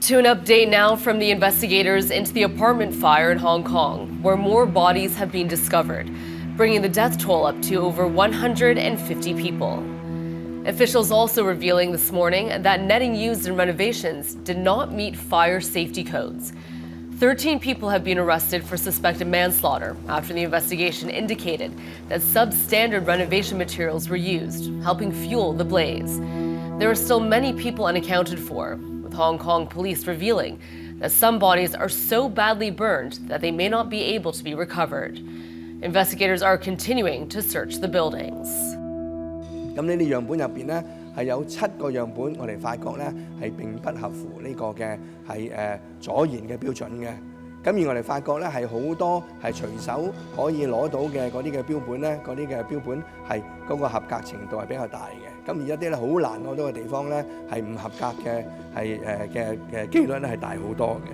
To an update now from the investigators into the apartment fire in Hong Kong, where more bodies have been discovered, bringing the death toll up to over 150 people. Officials also revealing this morning that netting used in renovations did not meet fire safety codes. 13 people have been arrested for suspected manslaughter after the investigation indicated that substandard renovation materials were used, helping fuel the blaze. There are still many people unaccounted for, with Hong Kong police revealing that some bodies are so badly burned that they may not be able to be recovered. Investigators are continuing to search the buildings. 咁呢啲樣本入邊咧係有7個樣本，我哋發覺咧係並不合乎呢個嘅係阻燃嘅標準嘅。咁而我哋發覺咧係好多係隨手可以攞到嘅嗰啲嘅標本咧，嗰啲嘅標本係嗰個合格程度係比較大嘅。咁而一啲咧好難攞到嘅地方咧係唔合格嘅係嘅機率咧係大好多嘅。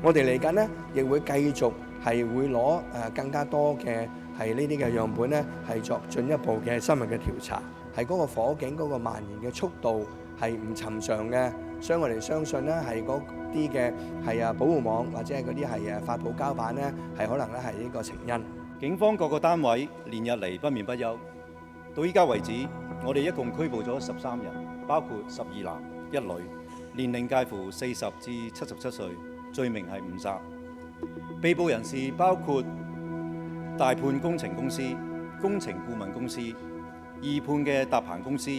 我哋嚟緊咧亦會繼續係會攞更加多嘅。係呢啲嘅樣本咧，係作進一步嘅深入嘅調查，係嗰個火警嗰個蔓延嘅速度係唔尋常嘅，所以我哋相信咧係嗰啲嘅係保護網或者係嗰啲係發泡膠板咧，係可能咧係呢個成因。警方各個單位連日嚟不眠不休，到依家為止，我哋一共拘捕咗13人，包括12男1女，年齡介乎40至77歲，罪名係誤殺。被捕人士包括大判工程公司、工程顧問公司、二判嘅搭棚公司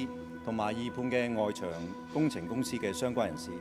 同埋二判嘅外牆工程公司嘅相關人士。